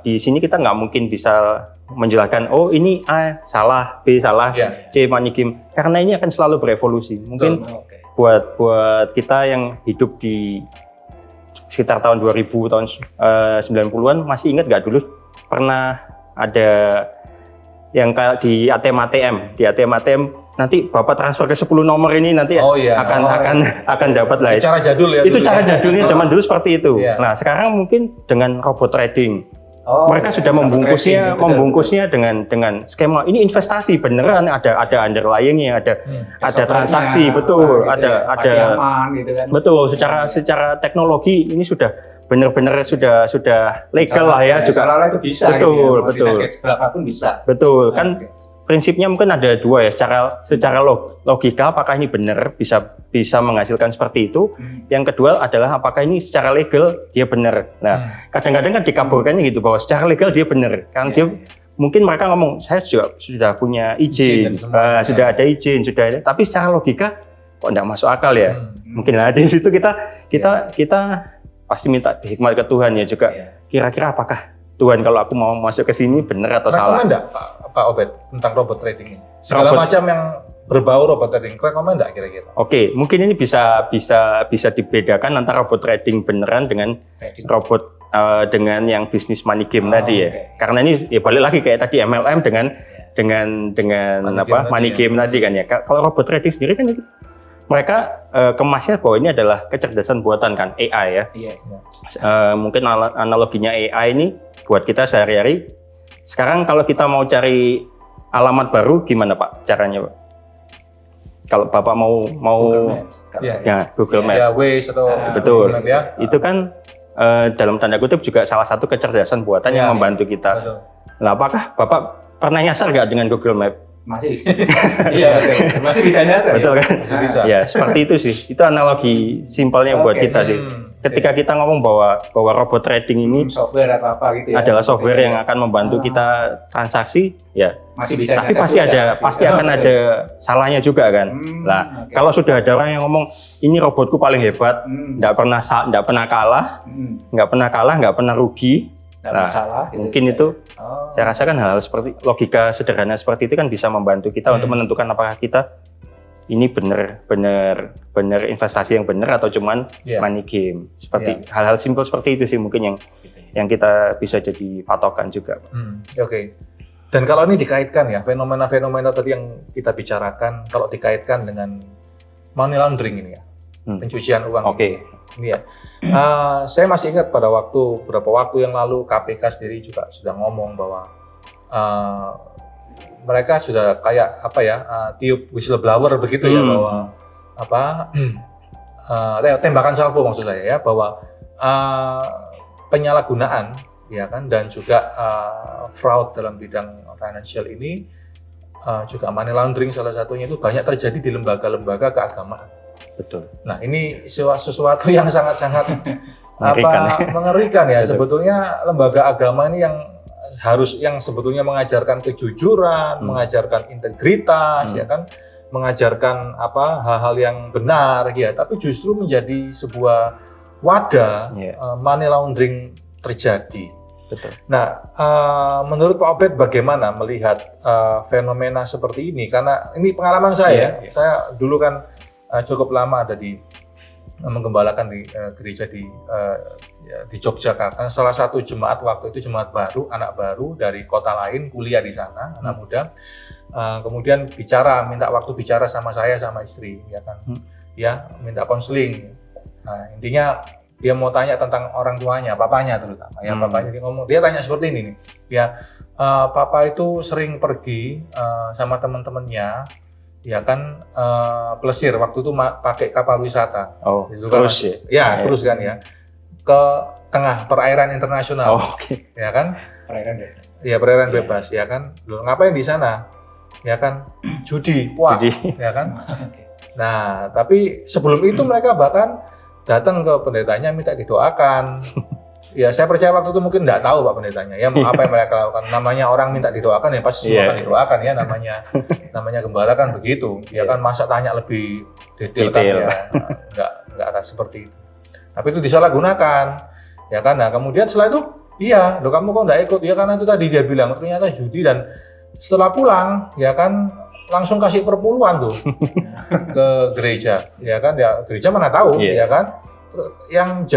di sini kita nggak mungkin bisa menjelaskan, oh ini A salah, B salah, C money game, karena ini akan selalu berevolusi. Mungkin buat kita yang hidup di sekitar tahun 2000, tahun 90-an, masih ingat nggak dulu pernah ada yang kayak di ATM nanti Bapak transfer ke 10 nomor ini nanti akan dapat lah. Itu cara jadul ya. Itu cara jadulnya zaman dulu seperti itu. Nah, sekarang mungkin dengan robot trading. Mereka sudah membungkusnya dengan skema ini investasi beneran, ada underlying-nya, ada transaksi, betul, ada gitu kan. Betul, secara teknologi ini sudah benar-benar sudah legal lah ya juga. Seolah-olah itu bisa. Betul, gitu ya. betul. Berapapun bisa. Betul kan. Oke. Prinsipnya mungkin ada dua ya, secara logika apakah ini benar bisa menghasilkan seperti itu. Yang kedua adalah apakah ini secara legal dia benar. Nah, kadang-kadang kan dikabulkannya gitu bahwa secara legal dia benar. Kan dia mungkin mereka ngomong saya juga sudah punya izin, sudah ada izin, tapi secara logika kok enggak masuk akal ya. Mungkin lah di situ kita pasti minta hikmat ke Tuhan ya juga. Kira-kira apakah Tuhan kalau aku mau masuk ke sini benar atau salah? Rekomen enggak Pak Obed tentang robot trading ini? Segala macam yang berbau robot trading, rekomen enggak kira-kira? Oke, mungkin ini bisa dibedakan antara robot trading beneran dengan robot dengan yang bisnis money game tadi ya. Karena ini ya balik lagi kayak tadi MLM dengan money game tadi kan ya. Kalau robot trading sendiri kan mereka kemasnya bahwa ini adalah kecerdasan buatan kan, AI ya. Mungkin analoginya AI ini buat kita sehari-hari. Sekarang kalau kita mau cari alamat baru gimana Pak caranya Pak? Kalau Bapak mau Google Maps. Ya, Waze atau betul. Google Maps ya. Itu kan dalam tanda kutip juga salah satu kecerdasan buatan yang membantu kita. Betul. Nah, apakah Bapak pernah nyasar nggak dengan Google Maps? Masih. Masih bisa nyata. Betul kan? Bisa. Ya, seperti itu sih. Itu analogi simpelnya buat kita sih. Ketika kita ngomong bahwa robot trading ini software atau apa gitu ya. Adalah software yang akan membantu kita transaksi, ya. Masih bisa. Tapi pasti akan ada salahnya juga kan. Kalau sudah ada orang yang ngomong ini robotku paling hebat, nggak pernah kalah, nggak pernah rugi. Masalah, gitu. Mungkin itu saya rasakan hal seperti logika sederhana seperti itu kan bisa membantu kita untuk menentukan apakah kita ini benar investasi yang benar atau cuman money game. Seperti hal-hal simpel seperti itu sih mungkin yang kita bisa jadi patokan juga. Oke. Dan kalau ini dikaitkan ya fenomena-fenomena tadi yang kita bicarakan, kalau dikaitkan dengan money laundering ini ya, pencucian uang. Ini ya. Saya masih ingat pada beberapa waktu yang lalu KPK sendiri juga sudah ngomong bahwa mereka sudah kayak tiup whistleblower begitu ya bahwa tembakan salvo maksud saya ya bahwa penyalahgunaan ya kan dan juga fraud dalam bidang financial ini juga money laundering salah satunya itu banyak terjadi di lembaga-lembaga keagamaan. Betul. Nah, ini sesuatu yang sangat-sangat mengerikan ya. Betul. Sebetulnya lembaga agama ini yang sebetulnya mengajarkan kejujuran, mengajarkan integritas ya kan, mengajarkan hal-hal yang benar ya, tapi justru menjadi sebuah wadah money laundering terjadi. Betul. Nah, menurut Pak Obed bagaimana melihat fenomena seperti ini? Karena ini pengalaman saya. Saya dulu kan cukup lama ada menggembalakan di gereja di Yogyakarta. Salah satu jemaat waktu itu jemaat baru, anak baru dari kota lain kuliah di sana, anak muda. Kemudian minta waktu bicara sama saya sama istri, ya kan? Ya, minta konseling. Nah, intinya dia mau tanya tentang orang tuanya, papanya terutama. Ya, papanya dia tanya seperti ini nih. Ya, papa itu sering pergi sama teman-temannya. Ya kan plesir waktu itu pakai kapal wisata. Itu terus kan, terus kan ya ke tengah perairan internasional. Ya kan? Perairan bebas. Iya, perairan bebas ya kan. Loh, ngapain di sana? Ya kan judi. Ya kan? Nah, tapi sebelum itu mereka bahkan datang ke pendetanya minta didoakan. Ya, saya percaya waktu itu mungkin nggak tahu Pak pendetanya ya apa yang mereka lakukan. Namanya orang minta didoakan ya pasti semua kan didoakan ya, namanya gembala kan begitu. Ya kan, masa tanya lebih detail. Kan ya. Nggak ada seperti itu. Tapi itu disalahgunakan. Ya kan. Nah, kemudian setelah itu kamu kok nggak ikut? Ya karena itu tadi dia bilang ternyata judi, dan setelah pulang ya kan langsung kasih perpuluhan tuh ke gereja. Ya kan, ya gereja mana tahu ya kan. Yang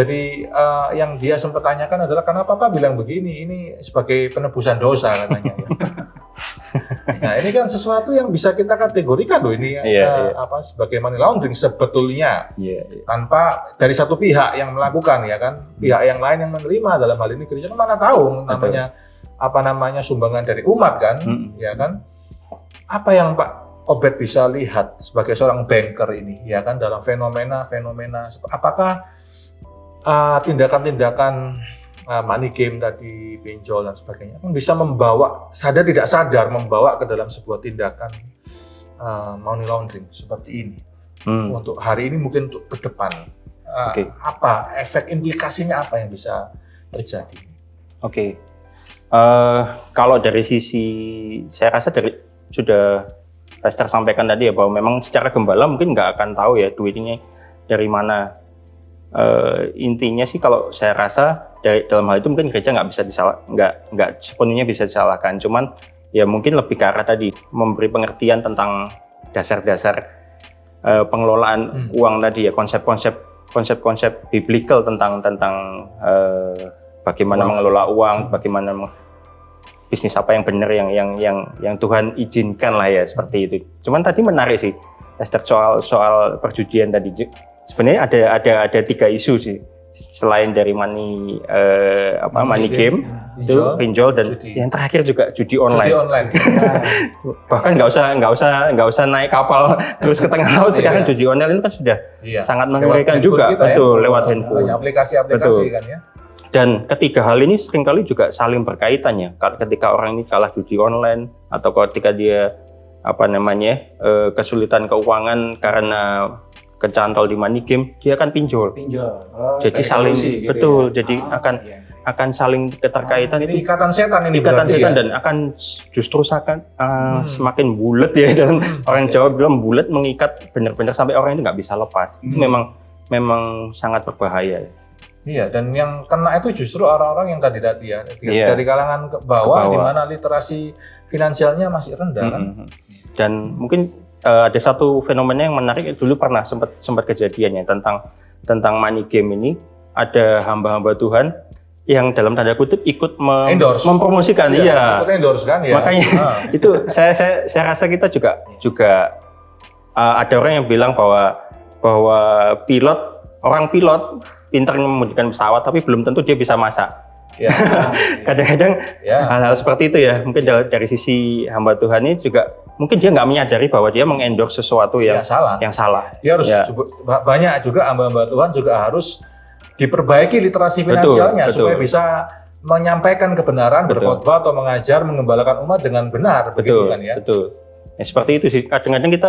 yang dia sempat tanyakan adalah kenapa Pak bilang begini, ini sebagai penebusan dosa katanya. Nah, ini kan sesuatu yang bisa kita kategorikan loh ini sebagai money laundering sebetulnya tanpa dari satu pihak yang melakukan ya kan, pihak yang lain yang menerima, dalam hal ini gereja kan mana tahu namanya sumbangan dari umat kan, ya kan. Apa yang Pak Obed bisa lihat sebagai seorang banker ini ya kan dalam fenomena apakah tindakan-tindakan money game tadi, pinjol dan sebagainya kan bisa membawa sadar tidak sadar membawa ke dalam sebuah tindakan money laundering seperti ini. Untuk hari ini mungkin untuk ke depan apa efek implikasinya apa yang bisa terjadi? Oke. Kalau dari sisi saya rasa sudah Lester sampaikan tadi ya bahwa memang secara gembala mungkin nggak akan tahu ya duitnya dari mana. Intinya sih kalau saya rasa dalam hal itu mungkin gereja nggak sepenuhnya bisa disalahkan. Cuman ya mungkin lebih ke arah tadi memberi pengertian tentang dasar-dasar pengelolaan uang tadi ya, konsep-konsep biblical tentang bagaimana mengelola uang, bagaimana bisnis apa yang benar yang Tuhan izinkan lah ya seperti itu. Cuman tadi menarik sih Lester soal perjudian tadi. Sebenarnya ada 3 isu sih selain dari money game itu pinjol dan judi. Yang terakhir juga judi online. Bahkan nggak usah naik kapal terus ke tengah laut, sekarang judi online itu kan sudah sangat mengerikan juga, betul ya, lewat handphone. Aplikasi-aplikasi kan ya. Dan ketiga hal ini seringkali juga saling berkaitan ya. Ketika orang ini kalah judi online atau ketika dia kesulitan keuangan karena kecantol di money game, dia akan pinjol. Jadi saling gitu betul. Ya. Jadi akan saling keterkaitan itu. Ikatan setan ini. Ikatan setan dan akan justru semakin bulat ya, dan orang Jawa bilang bulat mengikat benar-benar sampai orang itu nggak bisa lepas. Itu memang sangat berbahaya. Iya, dan yang kena itu justru orang-orang yang tadi ya, dari kalangan ke bawah, di mana literasi finansialnya masih rendah kan. Dan mungkin ada satu fenomena yang menarik, dulu pernah sempat kejadiannya tentang money game ini. Ada hamba-hamba Tuhan yang dalam tanda kutip ikut mempromosikan, ikut endorse kan ya. Makanya itu saya rasa kita juga ada orang yang bilang bahwa orang pilot pintar mengemudikan pesawat tapi belum tentu dia bisa masak. Kadang-kadang hal-hal seperti itu ya. Mungkin dari sisi hamba Tuhan ini juga mungkin dia nggak menyadari bahwa dia mengendorse sesuatu yang salah. Dia harus banyak juga hamba-hamba Tuhan juga harus diperbaiki literasi finansialnya supaya bisa menyampaikan kebenaran, berkhotbah atau mengajar, mengembalakan umat dengan benar, begitu kan ya. Betul. Ya, seperti itu sih. Kadang-kadang kita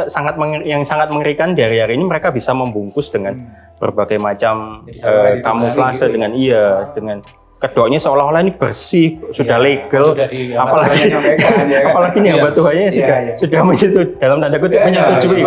yang sangat mengerikan dari hari ini mereka bisa membungkus dengan berbagai macam kamuflase gitu, dengan kedoknya seolah-olah ini bersih, sudah legal, apalagi ini hamba Tuhannya sudah menyentuh dalam tanda kutip menyetujui.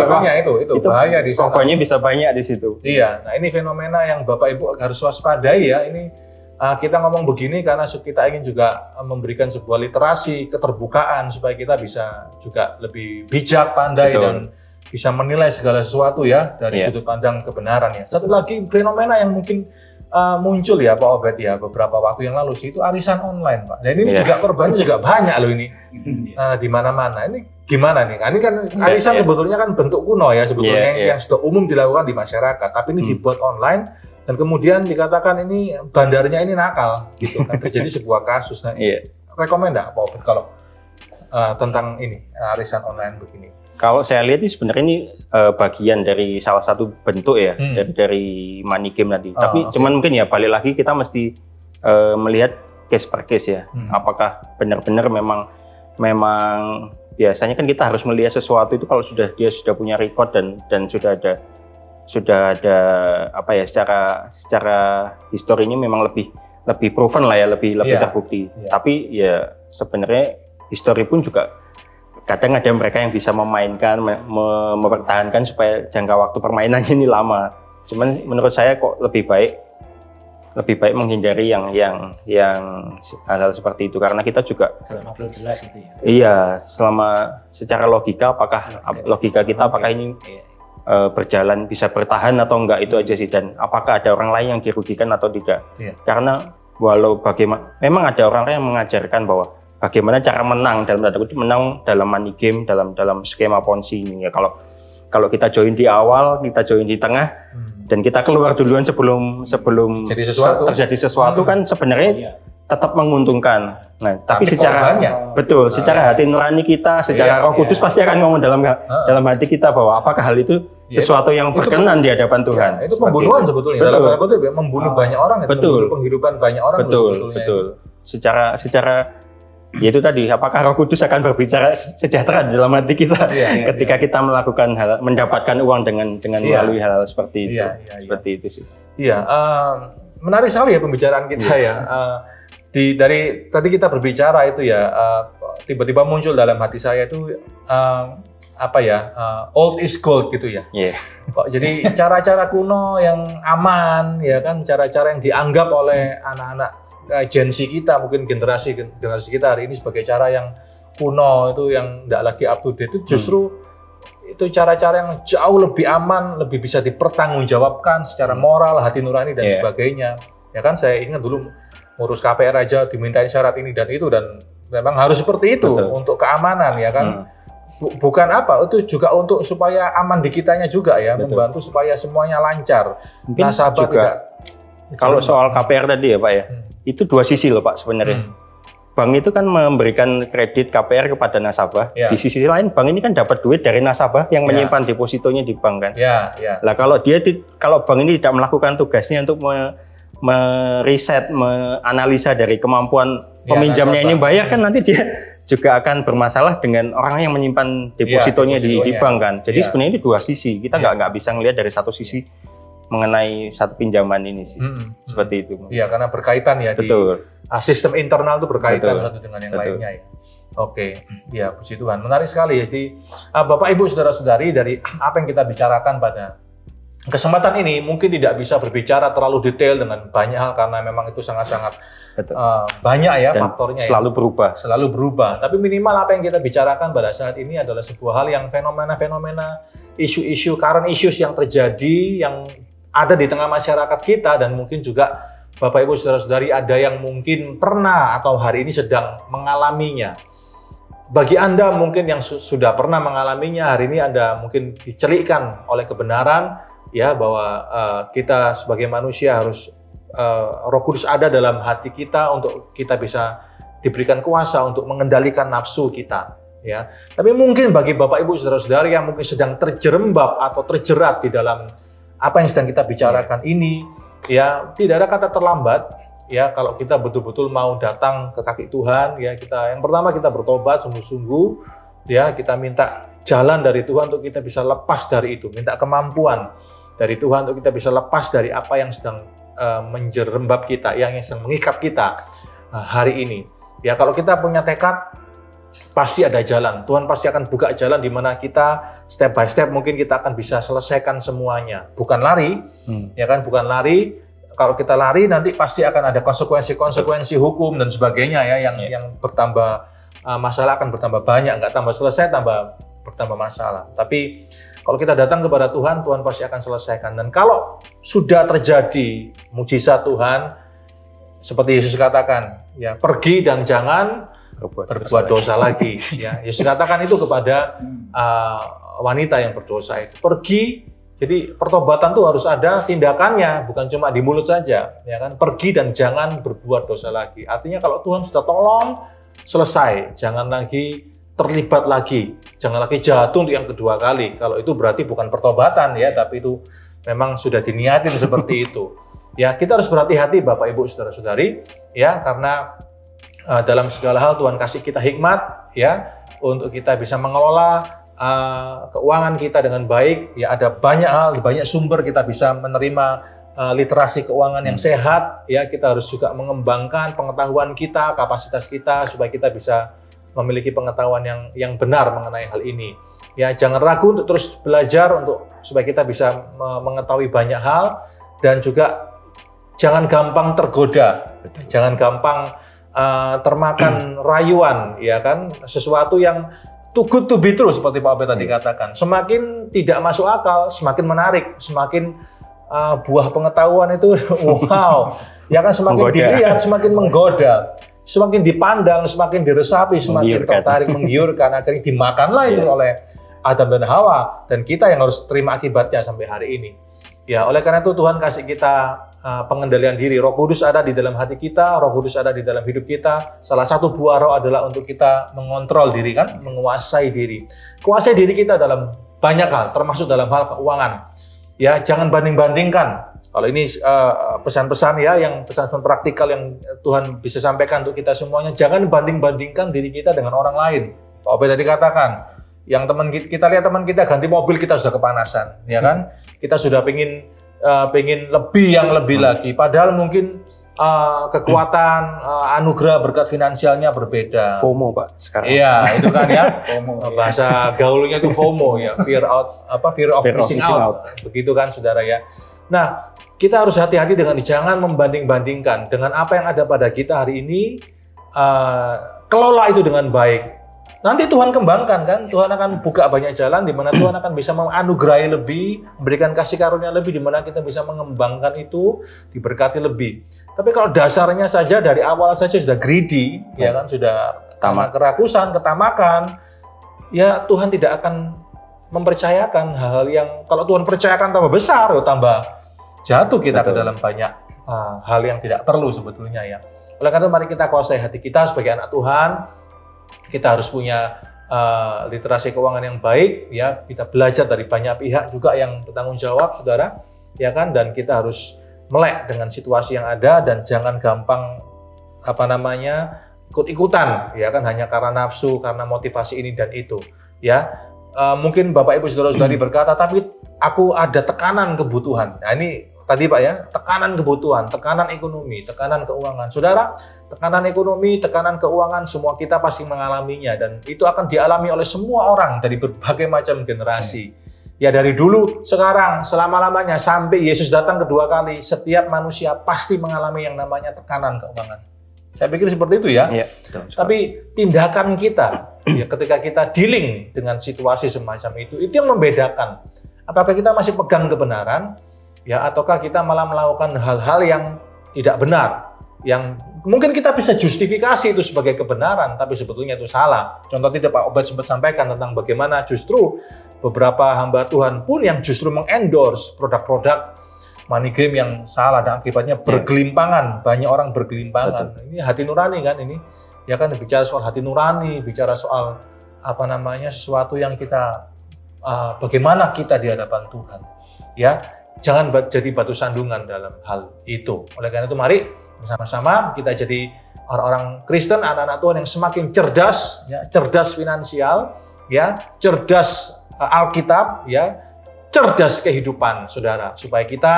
Itu bahaya di sana. Pokoknya bisa banyak di situ. Iya, nah ini fenomena yang Bapak Ibu harus waspadai ya. Ini kita ngomong begini karena kita ingin juga memberikan sebuah literasi, keterbukaan supaya kita bisa juga lebih bijak, pandai dan bisa menilai segala sesuatu ya dari sudut pandang kebenaran ya. Satu lagi fenomena yang mungkin muncul ya Pak Obed ya beberapa waktu yang lalu sih itu arisan online Pak. Dan ini juga korbannya juga banyak loh ini di mana-mana. Ini gimana nih? Ini kan arisan sebetulnya kan bentuk kuno ya sebetulnya yang sudah umum dilakukan di masyarakat. Tapi ini dibuat online dan kemudian dikatakan ini bandarnya ini nakal gitu kan. Terjadi sebuah kasus. Nah, rekomend nggak Pak Obed kalau tentang ini arisan online begini? Kalau saya lihat ini sebenarnya ini bagian dari salah satu bentuk ya dari money game tadi. Tapi cuman mungkin ya balik lagi kita mesti melihat case per case ya. Apakah benar-benar memang biasanya kan kita harus melihat sesuatu itu kalau dia sudah punya record dan sudah ada apa ya secara historinya memang lebih proven lah ya, lebih terbukti. Tapi ya sebenarnya histori pun juga kadang ada mereka yang bisa memainkan, mempertahankan supaya jangka waktu permainannya ini lama. Cuman menurut saya kok lebih baik menghindari yang hal-hal seperti itu karena kita juga selama belum jelas itu ya. Iya, selama secara logika apakah ini berjalan bisa bertahan atau enggak itu aja sih, dan apakah ada orang lain yang dirugikan atau tidak. Karena memang ada orang yang mengajarkan bahwa bagaimana cara menang dalam money game, dalam skema Ponzi ini ya. Kalau kita join di awal, kita join di tengah, dan kita keluar duluan sebelum terjadi sesuatu kan sebenarnya tetap menguntungkan. Nah, tapi secara hati nurani kita, secara Roh Kudus pasti akan ngomong dalam hati kita bahwa apakah hal itu sesuatu yang berkenan di hadapan Tuhan. Ya, itu pembunuhan sebetulnya. Betul. Dalam tanda kutip ya, membunuh banyak orang, itu Betul. membunuh penghidupan banyak orang. Betul. Secara ya itu tadi, apakah Roh Kudus akan berbicara sejahtera di dalam hati kita ketika kita melakukan mendapatkan uang dengan melalui hal-hal seperti itu. Seperti itu sih. Iya, menarik sekali ya pembicaraan kita ya. Dari tadi kita berbicara itu ya, tiba-tiba muncul dalam hati saya itu old is gold gitu ya. Kok jadi cara-cara kuno yang aman ya kan, cara-cara yang dianggap oleh anak-anak Gen Z kita, mungkin generasi kita hari ini sebagai cara yang kuno, itu yang tidak lagi up to date, itu justru itu cara-cara yang jauh lebih aman, lebih bisa dipertanggungjawabkan secara moral, hati nurani dan sebagainya. Ya kan, saya ingat dulu ngurus KPR aja dimintain syarat ini dan itu, dan memang harus seperti itu untuk keamanan ya kan. Bukan apa, itu juga untuk supaya aman di kitanya juga ya, membantu supaya semuanya lancar. Mungkin nasabah juga tidak. Kalau soal KPR tadi ya Pak ya, itu dua sisi loh Pak sebenarnya. Bank itu kan memberikan kredit KPR kepada nasabah. Di sisi lain bank ini kan dapat duit dari nasabah yang menyimpan depositonya di bank kan. Lah kalau bank ini tidak melakukan tugasnya untuk meriset, menganalisa dari kemampuan peminjamnya ini bayar, kan nanti dia juga akan bermasalah dengan orang yang menyimpan depositonya di bank kan. Jadi sebenarnya ini dua sisi. Kita nggak bisa ngelihat dari satu sisi mengenai satu pinjaman ini sih. Seperti itu. Iya, karena berkaitan ya. Betul. Sistem internal itu berkaitan satu dengan yang lainnya ya. Oke, ya puji Tuhan. Menarik sekali ya. Jadi Bapak Ibu Saudara-saudari, dari apa yang kita bicarakan pada kesempatan ini mungkin tidak bisa berbicara terlalu detail dengan banyak hal karena memang itu sangat-sangat banyak ya dan faktornya. Selalu berubah. Selalu berubah. Tapi minimal apa yang kita bicarakan pada saat ini adalah sebuah hal yang fenomena-fenomena, isu-isu, current issues yang terjadi, yang ada di tengah masyarakat kita, dan mungkin juga Bapak Ibu Saudara-saudari ada yang mungkin pernah atau hari ini sedang mengalaminya. Bagi Anda mungkin yang sudah pernah mengalaminya, hari ini Anda mungkin dicelikkan oleh kebenaran ya, bahwa kita sebagai manusia harus Roh Kudus ada dalam hati kita untuk kita bisa diberikan kuasa untuk mengendalikan nafsu kita ya. Tapi mungkin bagi Bapak Ibu Saudara-saudari yang mungkin sedang terjerembab atau terjerat di dalam apa yang sedang kita bicarakan ini, ya tidak ada kata terlambat ya kalau kita betul-betul mau datang ke kaki Tuhan ya. Yang pertama kita bertobat sungguh-sungguh ya, kita minta jalan dari Tuhan untuk kita bisa lepas dari itu, minta kemampuan dari Tuhan untuk kita bisa lepas dari apa yang sedang menjerembab kita, yang sedang mengikat kita hari ini. Ya kalau kita punya tekad, pasti ada jalan. Tuhan pasti akan buka jalan di mana kita step by step mungkin kita akan bisa selesaikan semuanya. Bukan lari, ya kan? Bukan lari. Kalau kita lari nanti pasti akan ada konsekuensi hukum dan sebagainya ya, yang bertambah masalah akan bertambah banyak, nggak tambah selesai, bertambah masalah. Tapi kalau kita datang kepada Tuhan, Tuhan pasti akan selesaikan. Dan kalau sudah terjadi mujizat Tuhan, seperti Yesus katakan, ya pergi dan jangan berbuat dosa lagi. Ya, Yesus katakan itu kepada wanita yang berdosa itu. Pergi, jadi pertobatan itu harus ada tindakannya, bukan cuma di mulut saja. Ya kan? Pergi dan jangan berbuat dosa lagi. Artinya kalau Tuhan sudah tolong, selesai. Jangan lagi terlibat lagi, jangan lagi jatuh untuk yang kedua kali. Kalau itu berarti bukan pertobatan ya, tapi itu memang sudah diniatin seperti itu. Ya, kita harus berhati-hati Bapak Ibu Saudara-saudari ya, karena dalam segala hal Tuhan kasih kita hikmat ya untuk kita bisa mengelola keuangan kita dengan baik. Ya, ada banyak hal, banyak sumber kita bisa menerima literasi keuangan yang sehat ya. Kita harus juga mengembangkan pengetahuan kita, kapasitas kita supaya kita bisa memiliki pengetahuan yang benar mengenai hal ini. Ya, jangan ragu untuk terus belajar supaya kita bisa mengetahui banyak hal, dan juga jangan gampang tergoda, jangan gampang termakan rayuan, ya kan? Sesuatu yang too good to be true seperti Pak Abed tadi katakan. Semakin tidak masuk akal, semakin menarik, semakin buah pengetahuan itu wow, ya kan, semakin dilihat semakin menggoda. Semakin dipandang, semakin diresapi, semakin tertarik, menggiurkan, akhirnya dimakanlah itu oleh Adam dan Hawa, dan kita yang harus terima akibatnya sampai hari ini. Ya, oleh karena itu Tuhan kasih kita pengendalian diri. Roh Kudus ada di dalam hati kita, Roh Kudus ada di dalam hidup kita. Salah satu buah roh adalah untuk kita mengontrol diri kan, menguasai diri. Kuasai diri kita dalam banyak hal, termasuk dalam hal keuangan. Ya, jangan banding-bandingkan. Kalau ini pesan-pesan ya, yang pesan-pesan praktikal yang Tuhan bisa sampaikan untuk kita semuanya, jangan banding-bandingkan diri kita dengan orang lain. Pak Obed tadi katakan, yang kita lihat teman kita ganti mobil, kita sudah kepanasan, ya kan? Kita sudah pengen lebih lagi. Padahal mungkin kekuatan anugerah berkat finansialnya berbeda. FOMO Pak sekarang. Iya, itu kan ya. FOMO, Bahasa gaulnya itu FOMO ya, fear of missing out. Begitu kan Saudara ya. Nah, kita harus hati-hati dengan jangan membanding-bandingkan dengan apa yang ada pada kita hari ini. Kelola itu dengan baik. Nanti Tuhan kembangkan kan, Tuhan akan buka banyak jalan di mana Tuhan akan bisa menganugerahi lebih, memberikan kasih karunia lebih, di mana kita bisa mengembangkan itu, diberkati lebih. Tapi kalau dasarnya saja dari awal saja sudah greedy, ya kan, sudah kerakusan, ketamakan, ya Tuhan tidak akan mempercayakan hal-hal yang kalau Tuhan percayakan tambah besar, tambah jatuh kita ke dalam banyak hal yang tidak perlu sebetulnya ya. Oleh karena itu mari kita kuasai hati kita sebagai anak Tuhan. Kita harus punya literasi keuangan yang baik, ya. Kita belajar dari banyak pihak juga yang bertanggung jawab, Saudara, ya kan. Dan kita harus melek dengan situasi yang ada dan jangan gampang ikut-ikutan, ya kan, hanya karena nafsu, karena motivasi ini dan itu, ya. Mungkin Bapak Ibu Saudara-saudari berkata, tapi aku ada tekanan kebutuhan. Nah ini tadi Pak ya, tekanan kebutuhan, tekanan ekonomi, tekanan keuangan. Saudara, tekanan ekonomi, tekanan keuangan, semua kita pasti mengalaminya. Dan itu akan dialami oleh semua orang dari berbagai macam generasi. Ya dari dulu, sekarang, selama-lamanya, sampai Yesus datang kedua kali, setiap manusia pasti mengalami yang namanya tekanan keuangan. Saya pikir seperti itu ya. Iya, betul. Tapi tindakan kita, ya, ketika kita dealing dengan situasi semacam itu yang membedakan. Apakah kita masih pegang kebenaran, ya, ataukah kita malah melakukan hal-hal yang tidak benar, yang mungkin kita bisa justifikasi itu sebagai kebenaran, tapi sebetulnya itu salah. Contoh tadi Pak Obed sempat sampaikan tentang bagaimana justru beberapa hamba Tuhan pun yang justru mengendorse produk-produk money game yang salah dan akibatnya bergelimpangan, banyak orang bergelimpangan. Betul. Ini hati nurani kan ini, ya kan, bicara soal hati nurani, bicara soal sesuatu yang kita bagaimana kita di hadapan Tuhan, ya. Jangan jadi batu sandungan dalam hal itu. Oleh karena itu mari bersama-sama kita jadi orang-orang Kristen, anak-anak Tuhan yang semakin cerdas, ya, cerdas finansial, ya, cerdas Alkitab, ya, cerdas kehidupan, Saudara, supaya kita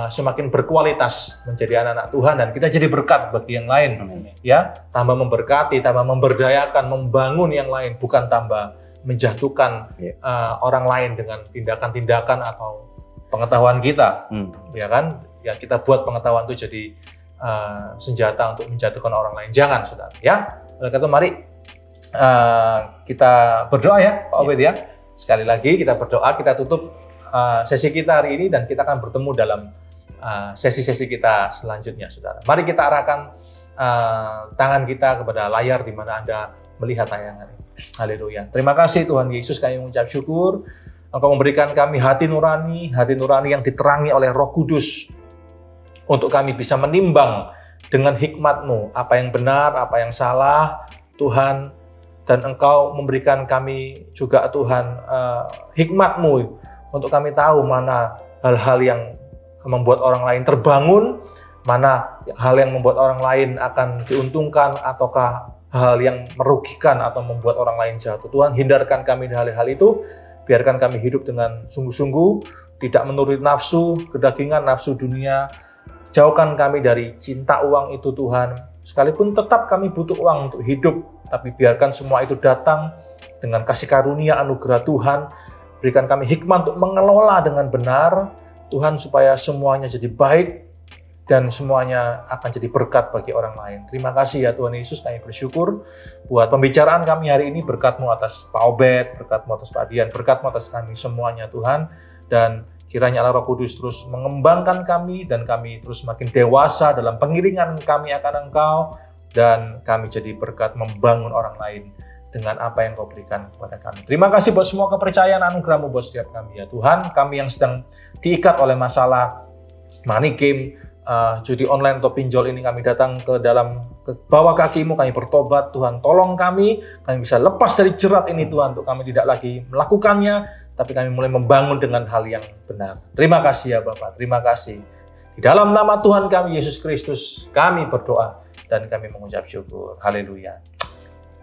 semakin berkualitas menjadi anak-anak Tuhan dan kita jadi berkat bagi yang lain. Ya, tambah memberkati, tambah memberdayakan, membangun yang lain, bukan tambah menjatuhkan orang lain dengan tindakan-tindakan atau pengetahuan kita, ya kan? Ya kita buat pengetahuan itu jadi senjata untuk menjatuhkan orang lain. Jangan, Saudara. Ya, oleh karena itu mari kita berdoa ya, Pak Obed ya. Sekali lagi kita berdoa, kita tutup sesi kita hari ini dan kita akan bertemu dalam sesi-sesi kita selanjutnya, Saudara. Mari kita arahkan tangan kita kepada layar di mana Anda melihat tayangan ini. Haleluya. Terima kasih Tuhan Yesus, kami mengucap syukur. Engkau memberikan kami hati nurani yang diterangi oleh Roh Kudus untuk kami bisa menimbang dengan hikmat-Mu apa yang benar, apa yang salah, Tuhan. Dan Engkau memberikan kami juga Tuhan hikmat-Mu untuk kami tahu mana hal-hal yang membuat orang lain terbangun, mana hal yang membuat orang lain akan diuntungkan, ataukah hal yang merugikan atau membuat orang lain jatuh. Tuhan, hindarkan kami dari hal itu. Biarkan kami hidup dengan sungguh-sungguh, tidak menuruti nafsu, kedagingan, nafsu dunia. Jauhkan kami dari cinta uang itu Tuhan. Sekalipun tetap kami butuh uang untuk hidup, tapi biarkan semua itu datang dengan kasih karunia anugerah Tuhan. Berikan kami hikmat untuk mengelola dengan benar, Tuhan, supaya semuanya jadi baik dan semuanya akan jadi berkat bagi orang lain. Terima kasih ya Tuhan Yesus, kami bersyukur buat pembicaraan kami hari ini. Berkat-Mu atas Pak Obed, berkat-Mu atas Pak Dian, berkat-Mu atas kami semuanya Tuhan. Dan kiranya Allah Roh Kudus terus mengembangkan kami dan kami terus makin dewasa dalam pengiringan kami akan Engkau. Dan kami jadi berkat membangun orang lain dengan apa yang Kau berikan kepada kami. Terima kasih buat semua kepercayaan anugerah-Mu buat setiap kami ya Tuhan. Kami yang sedang diikat oleh masalah money game, judi online atau pinjol ini, kami datang ke bawah kaki-Mu, kami bertobat Tuhan, tolong kami bisa lepas dari jerat ini Tuhan, untuk kami tidak lagi melakukannya, tapi kami mulai membangun dengan hal yang benar. Terima kasih ya Bapak, terima kasih. Di dalam nama Tuhan kami Yesus Kristus, kami berdoa dan kami mengucap syukur. Haleluya.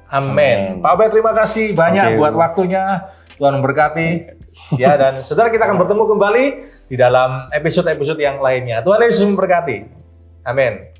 Amin. Pak Abed, terima kasih banyak buat waktunya. Tuhan memberkati. Ya, dan saudara, kita akan bertemu kembali di dalam episode-episode yang lainnya. Tuhan Yesus memberkati. Amin.